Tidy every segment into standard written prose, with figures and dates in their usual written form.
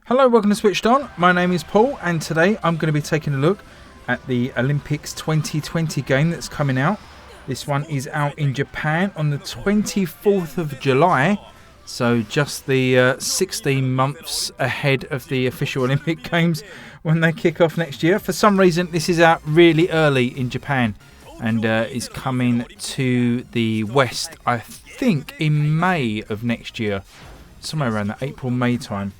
Hello, welcome to Switched On. My name is Paul, and today I'm going to be taking a look at the Olympics 2020 game that's coming out. This one is out in Japan on the 24th of July, so just the 16 months ahead of the official Olympic Games when they kick off next year. For some reason, this is out really early in Japan and is coming to the West, I think, in May of next year, somewhere around the April-May time.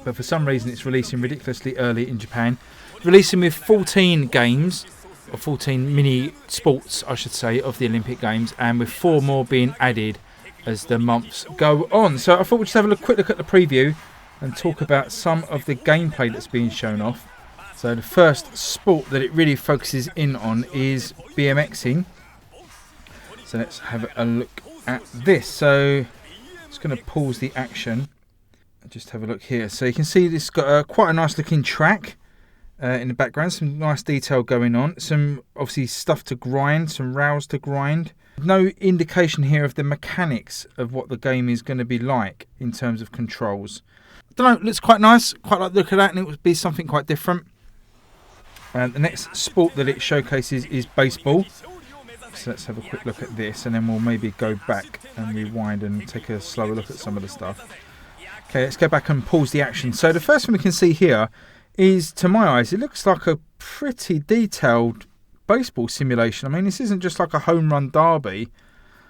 But for some reason it's releasing ridiculously early in Japan. Releasing with 14 games, or 14 mini sports I should say, of the Olympic Games, and with 4 more being added as the months go on. So I thought we'd just have a quick look at the preview and talk about some of the gameplay that's being shown off. So the first sport that it really focuses in on is BMXing. So let's have a look at this. So I'm just going to pause the action. Just have a look here. So you can see this got quite a nice looking track in the background. Some nice detail going on. Some obviously stuff to grind, some rails to grind. No indication here of the mechanics of what the game is going to be like in terms of controls. I don't know, it looks quite nice. Quite like the look of that, and it would be something quite different. The next sport that it showcases is baseball. So let's have a quick look at this, and then we'll maybe go back and rewind and take a slower look at some of the stuff. Okay, let's go back and pause the action. So the first thing we can see here is, to my eyes, it looks like a pretty detailed baseball simulation. I mean, this isn't just like a home run derby.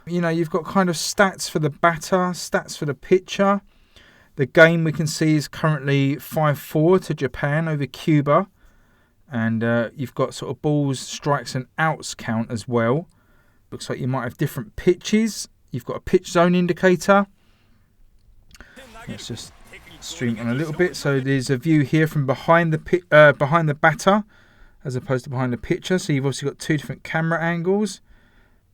You know, you've got kind of stats for the batter, stats for the pitcher. The game we can see is currently 5-4 to Japan over Cuba. And you've got sort of balls, strikes and outs count as well. Looks like you might have different pitches. You've got a pitch zone indicator. Let's just stream on a little bit. So there's a view here from behind the batter as opposed to behind the pitcher. So you've also got 2 different camera angles.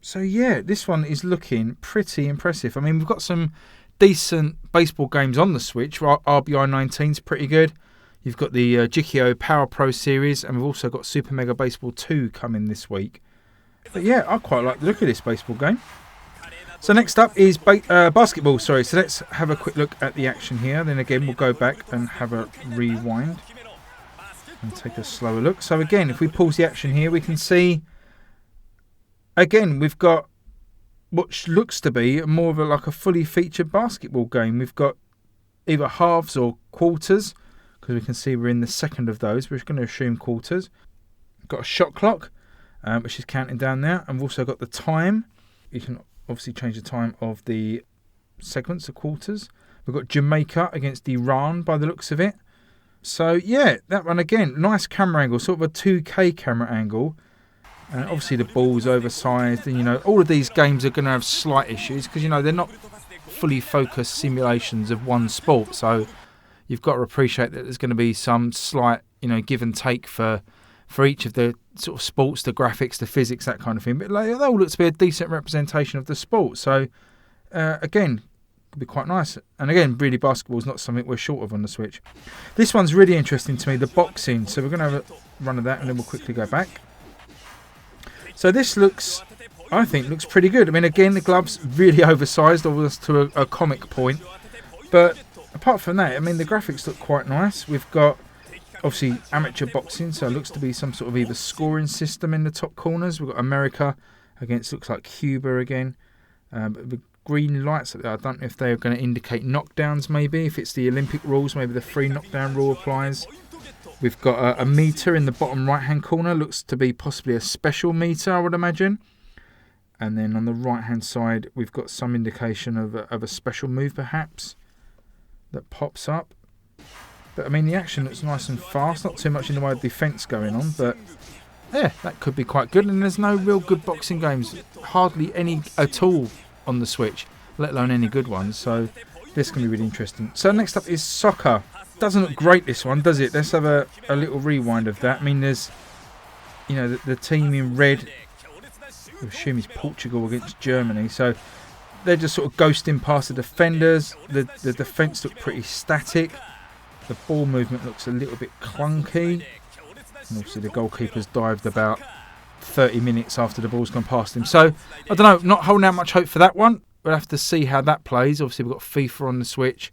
So yeah, this one is looking pretty impressive. I mean, we've got some decent baseball games on the Switch. RBI 19 is pretty good. You've got the Jikyo Power Pro series, and we've also got Super Mega Baseball 2 coming this week. But yeah, I quite like the look of this baseball game. So next up is basketball. So let's have a quick look at the action here. Then again, we'll go back and have a rewind and take a slower look. So again, if we pause the action here, we can see, again, we've got what looks to be more of like a fully featured basketball game. We've got either halves or quarters, because we can see we're in the second of those. We're going to assume quarters. We've got a shot clock, which is counting down there. And we've also got the time. You can obviously change the time of the segments, the quarters. We've got Jamaica against Iran by the looks of it. So yeah, that one again, nice camera angle, sort of a 2K camera angle. And obviously the ball's oversized, and you know, all of these games are going to have slight issues because, you know, they're not fully focused simulations of one sport. So you've got to appreciate that there's going to be some slight, you know, give and take for each of the sort of sports, the graphics, the physics, that kind of thing. But like, they all look to be a decent representation of the sport. So, again, could be quite nice. And again, really, basketball is not something we're short of on the Switch. This one's really interesting to me, the boxing. So we're going to have a run of that, and then we'll quickly go back. So this looks, I think, looks pretty good. I mean, again, the gloves really oversized, almost to a comic point. But apart from that, I mean, the graphics look quite nice. We've got obviously amateur boxing, so it looks to be some sort of either scoring system in the top corners. We've got America against, looks like Cuba again. The green lights, I don't know if they're going to indicate knockdowns maybe. If it's the Olympic rules, maybe the free knockdown rule applies. We've got a meter in the bottom right hand corner. Looks to be possibly a special meter, I would imagine. And then on the right hand side, we've got some indication of a special move perhaps that pops up. But I mean, the action looks nice and fast, not too much in the way of defence going on, but yeah, that could be quite good. And there's no real good boxing games, hardly any at all on the Switch, let alone any good ones. So this can be really interesting. So next up is soccer. Doesn't look great, this one, does it? Let's have a little rewind of that. I mean, there's, you know, the team in red, I assume is Portugal against Germany. So they're just sort of ghosting past the defenders. The defence look pretty static. The ball movement looks a little bit clunky. And obviously the goalkeeper's dived about 30 minutes after the ball's gone past him. So, I don't know, not holding out much hope for that one. We'll have to see how that plays. Obviously we've got FIFA on the Switch.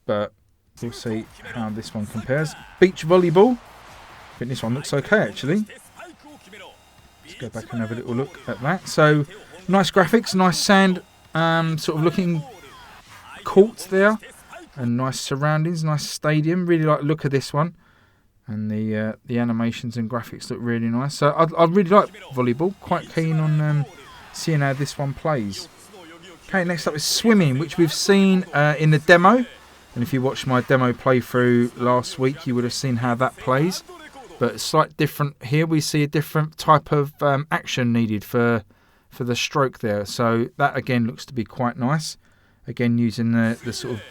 But we'll see how this one compares. Beach volleyball. I think this one looks okay actually. Let's go back and have a little look at that. So nice graphics, nice sand sort of looking court there, and nice surroundings, nice stadium. Really like the look of this one, and the animations and graphics look really nice. So I really like volleyball. Quite keen on seeing how this one plays. Okay, next up is swimming, which we've seen in the demo. And if you watched my demo playthrough last week, you would have seen how that plays. But it's slightly different here. We see a different type of action needed for the stroke there. So that again looks to be quite nice. Again, using the sort of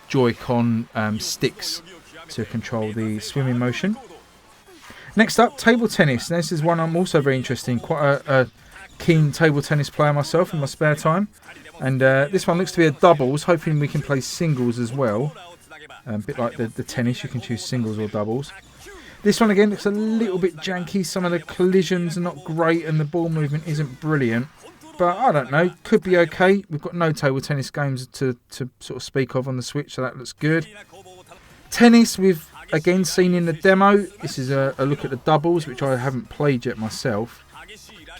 Joy-Con sticks to control the swimming motion. Next up, table tennis. This is one I'm also very interested in. Quite a keen table tennis player myself in my spare time. And this one looks to be a doubles. Hoping we can play singles as well. A bit like the tennis, you can choose singles or doubles. This one again looks a little bit janky. Some of the collisions are not great and the ball movement isn't brilliant. But I don't know, could be okay. We've got no table tennis games to sort of speak of on the Switch, so that looks good. Tennis, we've again seen in the demo. This is a look at the doubles, which I haven't played yet myself.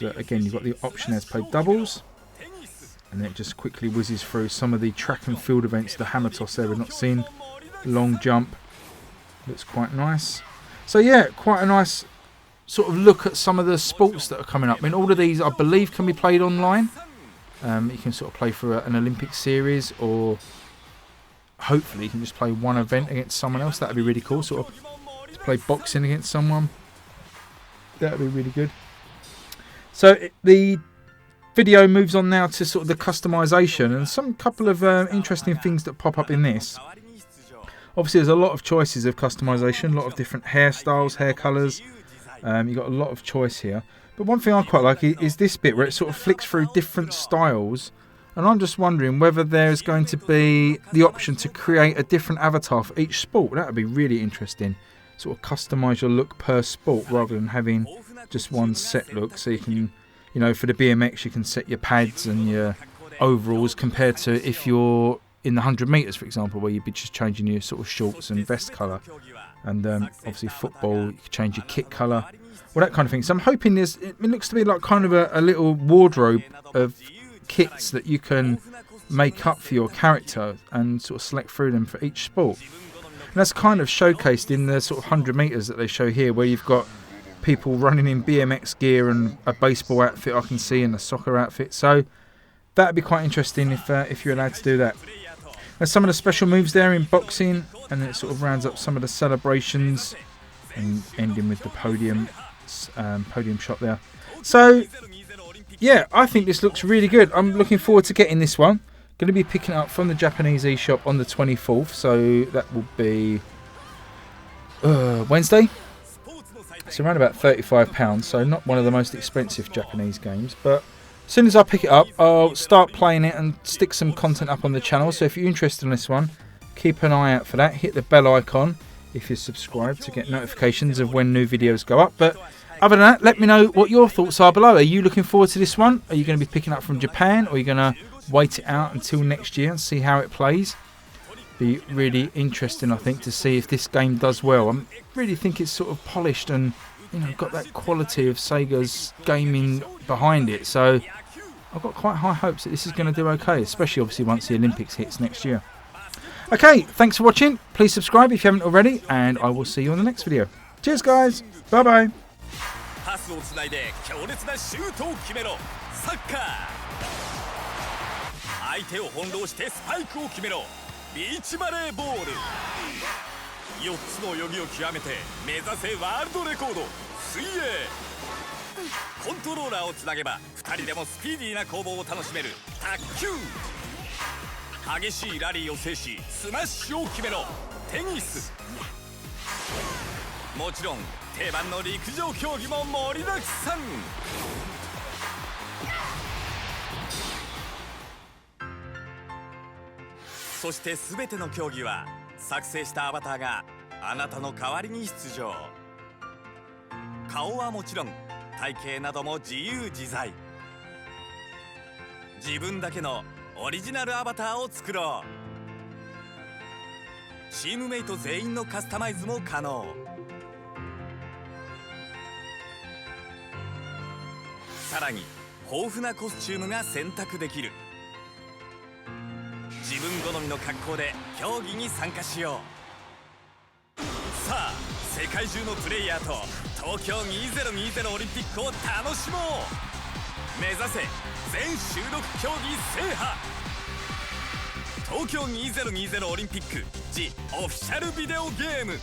But again, you've got the option there to play doubles. And then it just quickly whizzes through some of the track and field events. The hammer toss there we've not seen. Long jump. Looks quite nice. So yeah, quite a nice sort of look at some of the sports that are coming up. I mean, all of these, I believe, can be played online. You can sort of play for an Olympic series, or hopefully you can just play one event against someone else. That would be really cool. Sort of to play boxing against someone. That would be really good. So the video moves on now to sort of the customization and some couple of interesting things that pop up in this. Obviously, there's a lot of choices of customization, a lot of different hairstyles, hair colours. You've got a lot of choice here. But one thing I quite like is this bit where it sort of flicks through different styles. And I'm just wondering whether there's going to be the option to create a different avatar for each sport. That would be really interesting. Sort of customise your look per sport rather than having just one set look. So you can, you know, for the BMX, you can set your pads and your overalls compared to if you're in the 100 metres, for example, where you'd be just changing your sort of shorts and vest colour. And obviously football, you can change your kit colour, well, that kind of thing. So I'm hoping it looks to be like kind of a little wardrobe of kits that you can make up for your character and sort of select through them for each sport. And that's kind of showcased in the sort of 100 metres that they show here, where you've got people running in BMX gear and a baseball outfit I can see, and a soccer outfit. So that would be quite interesting if you're allowed to do that. There's some of the special moves there in boxing, and then it sort of rounds up some of the celebrations and ending with the podium shot there. So yeah, I think this looks really good. I'm looking forward to getting this one. Going to be picking it up from the Japanese eShop on the 24th, so that will be Wednesday. It's around about £35, so not one of the most expensive Japanese games, but as soon as I pick it up, I'll start playing it and stick some content up on the channel. So if you're interested in this one, keep an eye out for that. Hit the bell icon if you're subscribed to get notifications of when new videos go up. But other than that, let me know what your thoughts are below. Are you looking forward to this one? Are you going to be picking up from Japan, or are you going to wait it out until next year and see how it plays? Be really interesting, I think, to see if this game does well. I really think it's sort of polished and, you know, got that quality of Sega's gaming behind it. So I've got quite high hopes that this is going to do okay, especially obviously once the Olympics hits next year. Okay, thanks for watching. Please subscribe if you haven't already, and I will see you on the next video. Cheers, guys. Bye bye. パスをつないで強烈なシュートを決めろ。サッカー。相手を翻弄してスパイクを決めろ。ビーチバレーボール。4つの泳ぎを極めて目指せワールドレコード。水泳。コントローラーをつなげば2人でもスピーディーな攻防を楽しめる卓球。激しいラリーを制しスマッシュを決めろ。テニス。もちろん定番の陸上競技も盛りだくさん。そして全ての競技は作成したアバターがあなたの代わりに出場。顔はもちろん体型なども自由自在。自分だけのオリジナルアバターを作ろう。チームメイト全員のカスタマイズも可能。さらに豊富なコスチュームが選択できる。自分好みの格好で競技に参加しよう。さあ世界中のプレイヤーと東京2020オリンピックを楽しもう。目指せ全収録競技制覇。東京2020オリンピック The オフィシャルビデオゲーム。